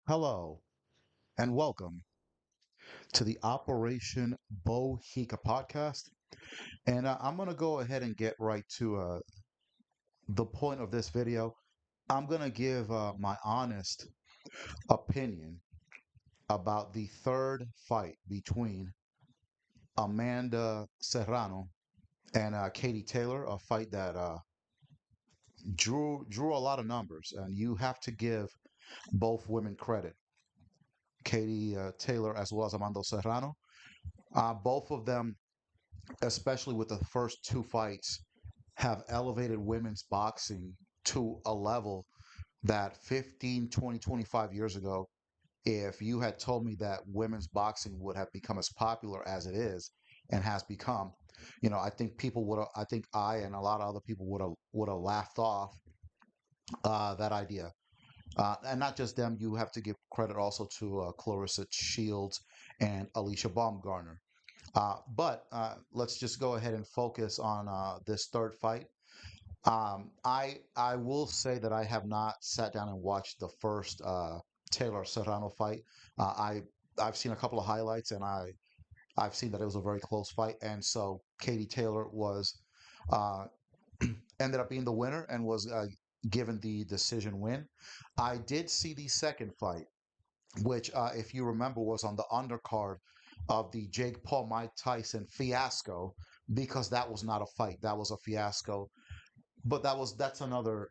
Hello and welcome to the Operation Bohica podcast. And I'm going to go ahead and get right to the point of this video. I'm going to give my honest opinion about the third fight between Amanda Serrano and Katie Taylor, a fight that drew a lot of numbers. And you have to give both women credit, Katie Taylor as well as Amanda Serrano. Both of them, especially with the first two fights, have elevated women's boxing to a level that 15, 20, 25 years ago, if you had told me that women's boxing would have become as popular as it is and has become, I think people would have, I think I and a lot of other people would have laughed off that idea. And not just them, you have to give credit also to Clarissa Shields and Alicia Baumgartner. But let's just go ahead and focus on this third fight. I will say that I have not sat down and watched the first Taylor Serrano fight. I've seen a couple of highlights, and I've seen that it was a very close fight, and so Katie Taylor was uh, ended up being the winner and was given the decision win. I did see the second fight, which, if you remember, was on the undercard of the Jake Paul Mike Tyson fiasco, because that was not a fight, that was a fiasco. But that's another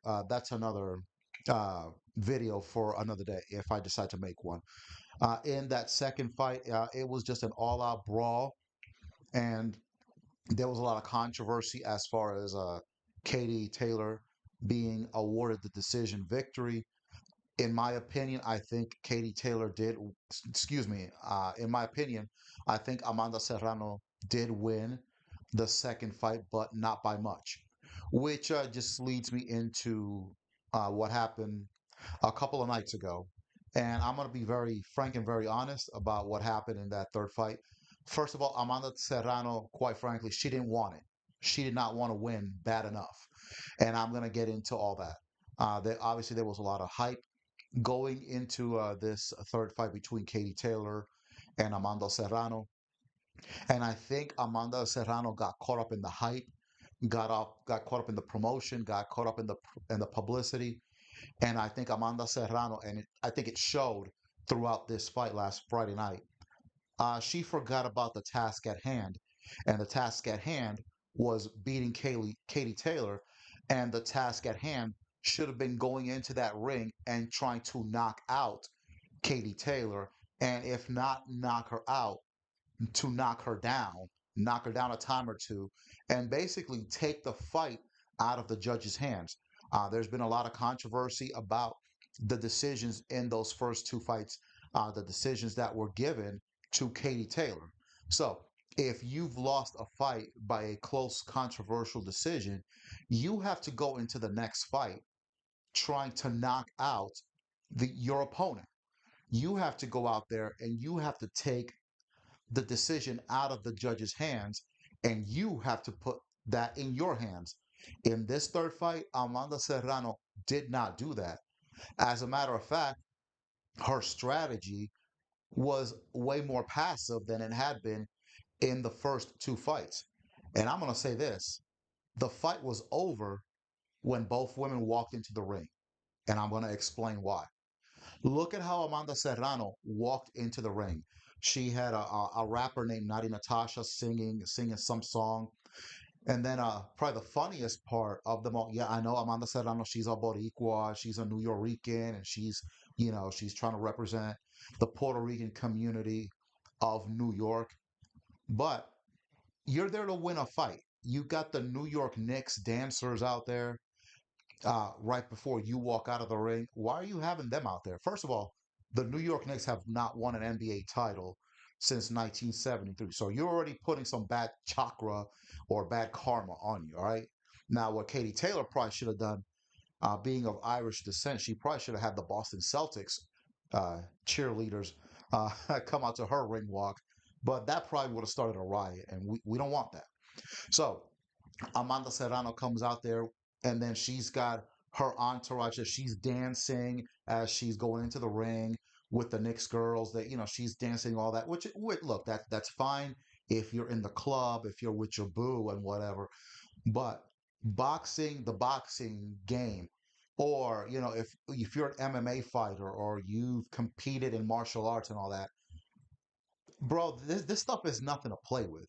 uh, video for another day if I decide to make one. In that second fight, it was just an all-out brawl, and there was a lot of controversy as far as Katie Taylor being awarded the decision victory. In my opinion, I think Katie Taylor did. Excuse me. In my opinion, I think Amanda Serrano did win the second fight, but not by much, which just leads me into what happened a couple of nights ago. And I'm going to be very frank and very honest about what happened in that third fight. First of all, Amanda Serrano, quite frankly, she didn't want it. She did not want to win bad enough. And I'm going to get into all that. Obviously, there was a lot of hype going into this third fight between Katie Taylor and Amanda Serrano. And I think Amanda Serrano got caught up in the hype, got caught up in the promotion, got caught up in the publicity. And I think Amanda Serrano, and I think it showed throughout this fight last Friday night. She forgot about the task at hand, and the task at hand was beating Katie Taylor, and the task at hand should have been going into that ring and trying to knock out Katie Taylor, and if not knock her out, to knock her down a time or two, and basically take the fight out of the judge's hands. There's been a lot of controversy about the decisions in those first two fights, the decisions that were given to Katie Taylor. So, if you've lost a fight by a close, controversial decision, you have to go into the next fight trying to knock out your opponent. You have to go out there and you have to take the decision out of the judge's hands, and you have to put that in your hands. In this third fight, Amanda Serrano did not do that. As a matter of fact, her strategy was way more passive than it had been in the first two fights. And I'm going to say this: the fight was over when both women walked into the ring. And I'm going to explain why. Look at how Amanda Serrano walked into the ring. She had a rapper named Nadi Natasha singing some song. And then probably the funniest part of them all, yeah, I know Amanda Serrano, she's a Boricua, she's a New Yorican, and she's trying to represent the Puerto Rican community of New York. But you're there to win a fight. You got the New York Knicks dancers out there right before you walk out of the ring. Why are you having them out there? First of all, the New York Knicks have not won an NBA title since 1973. So you're already putting some bad chakra or bad karma on you, all right? Now, what Katie Taylor probably should have done, being of Irish descent, she probably should have had the Boston Celtics uh, cheerleaders come out to her ring walk. But that probably would have started a riot, and we don't want that. So Amanda Serrano comes out there, and then she's got her entourage that she's dancing as she's going into the ring with the Knicks girls that she's dancing all that. Which look, that's fine if you're in the club, if you're with your boo and whatever. But boxing, the boxing game, or if you're an MMA fighter or you've competed in martial arts and all that, bro, this stuff is nothing to play with.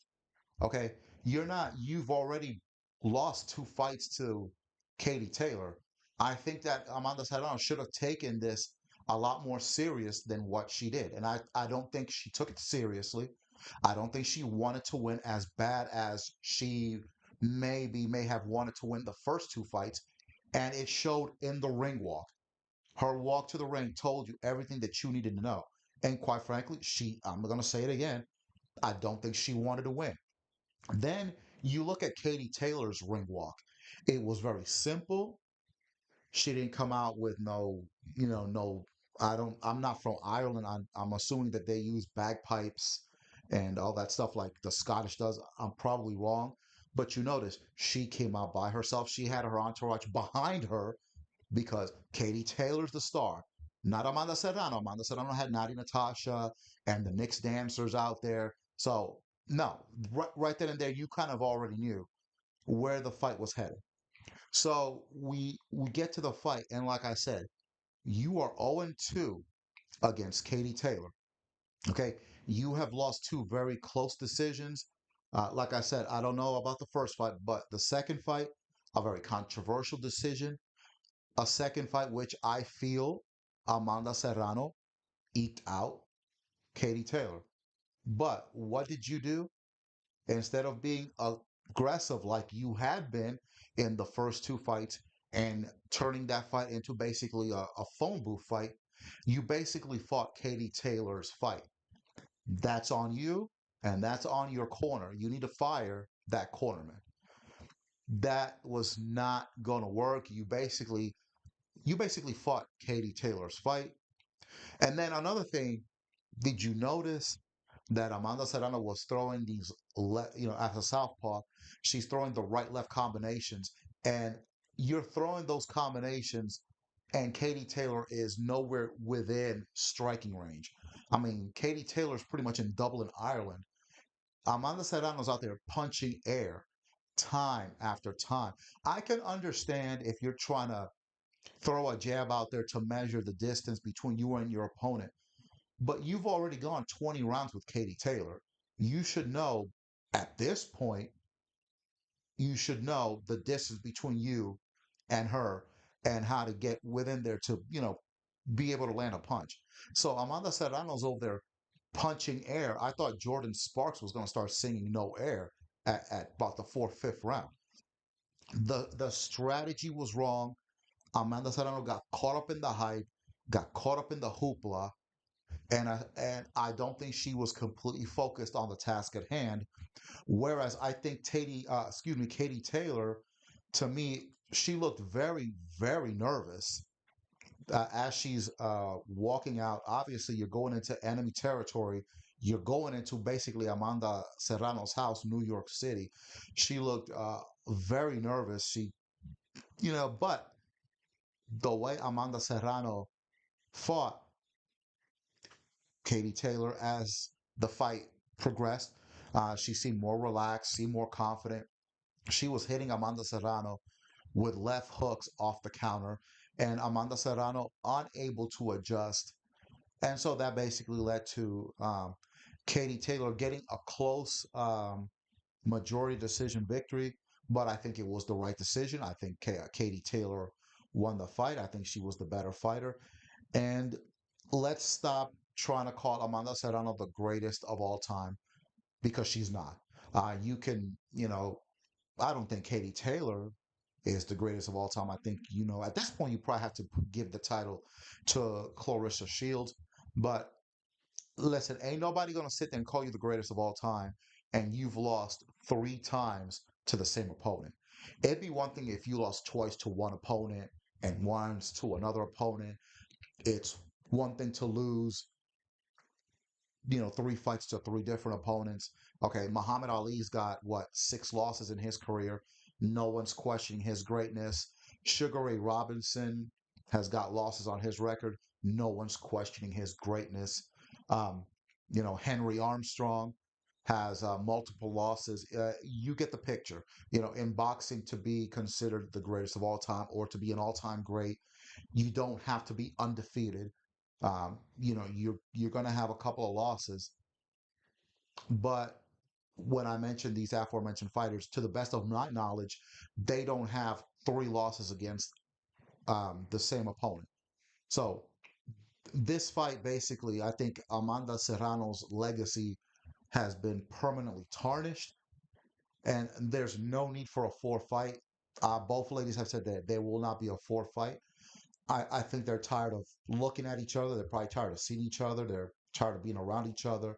Okay, you've already lost two fights to Katie Taylor. I think that Amanda Serrano should have taken this a lot more serious than what she did. And I don't think she took it seriously. I don't think she wanted to win as bad as she may have wanted to win the first two fights. And it showed in the ring walk. Her walk to the ring told you everything that you needed to know. And quite frankly, I'm going to say it again, I don't think she wanted to win. Then you look at Katie Taylor's ring walk. It was very simple. She didn't come out with no. I'm not from Ireland. I'm assuming that they use bagpipes and all that stuff like the Scottish does. I'm probably wrong. But you notice she came out by herself. She had her entourage behind her because Katie Taylor's the star, not Amanda Serrano. Amanda Serrano had Nadi Natasha and the Knicks dancers out there. So no, right then and there, you kind of already knew where the fight was headed. So we get to the fight, and like I said, you are 0-2 against Katie Taylor. Okay, you have lost two very close decisions. Like I said, I don't know about the first fight, but the second fight, a very controversial decision. A second fight, which I feel Amanda Serrano eked out Katie Taylor. But what did you do? Instead of being aggressive like you had been in the first two fights and turning that fight into basically a phone booth fight, you basically fought Katie Taylor's fight. That's on you, and that's on your corner. You need to fire that cornerman. That was not going to work. You basically fought Katie Taylor's fight. And then another thing, did you notice that Amanda Serrano was throwing as a southpaw, she's throwing the right left combinations, and you're throwing those combinations, and Katie Taylor is nowhere within striking range. I mean, Katie Taylor's pretty much in Dublin, Ireland. Amanda Serrano's out there punching air time after time. I can understand if you're trying to throw a jab out there to measure the distance between you and your opponent. But you've already gone 20 rounds with Katie Taylor. You should know at this point, you should know the distance between you and her and how to get within there to, be able to land a punch. So Amanda Serrano's over there punching air. I thought Jordan Sparks was going to start singing No Air at about the fourth, fifth round. The strategy was wrong. Amanda Serrano got caught up in the hype, got caught up in the hoopla, and I don't think she was completely focused on the task at hand. Whereas I think Katie Taylor, to me, she looked very, very nervous as she's walking out. Obviously, you're going into enemy territory. You're going into basically Amanda Serrano's house, New York City. She looked very nervous. But the way Amanda Serrano fought Katie Taylor as the fight progressed, she seemed more relaxed, seemed more confident. She was hitting Amanda Serrano with left hooks off the counter, and Amanda Serrano unable to adjust. And so that basically led to Katie Taylor getting a close majority decision victory. But I think it was the right decision. I think Katie Taylor won the fight. I think she was the better fighter. And let's stop trying to call Amanda Serrano the greatest of all time because she's not. You can, I don't think Katie Taylor is the greatest of all time. I think, at this point, you probably have to give the title to Clarissa Shields. But listen, ain't nobody going to sit there and call you the greatest of all time and you've lost three times to the same opponent. It'd be one thing if you lost twice to one opponent and once to another opponent. It's one thing to lose, three fights to three different opponents. Okay, Muhammad Ali's got what, six losses in his career. No one's questioning his greatness. Sugar Ray Robinson has got losses on his record. No one's questioning his greatness. Um, Henry Armstrong has multiple losses. You get the picture. In boxing, to be considered the greatest of all time or to be an all-time great, you don't have to be undefeated. You're going to have a couple of losses, but when I mentioned these aforementioned fighters, to the best of my knowledge, they don't have three losses against the same opponent. So this fight, basically, I think Amanda Serrano's legacy has been permanently tarnished, and there's no need for a fourth fight. Both ladies have said that there will not be a fourth fight. I think they're tired of looking at each other. They're probably tired of seeing each other. They're tired of being around each other.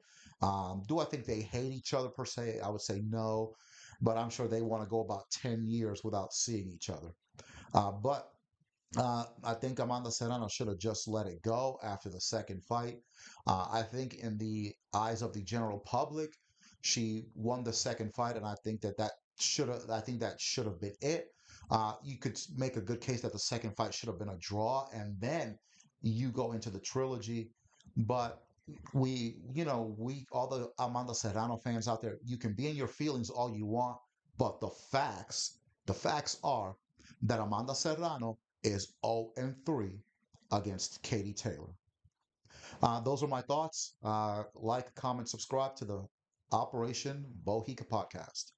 Do I think they hate each other per se? I would say no, but I'm sure they want to go about 10 years without seeing each other. But I think Amanda Serrano should have just let it go after the second fight. I think in the eyes of the general public, she won the second fight, and I think that should have. I think that should have been it. You could make a good case that the second fight should have been a draw, and then you go into the trilogy. But all the Amanda Serrano fans out there, you can be in your feelings all you want, but the facts are that Amanda Serrano is 0 and 3 against Katie Taylor. Those are my thoughts. Like, comment, subscribe to the Operation Bohica podcast.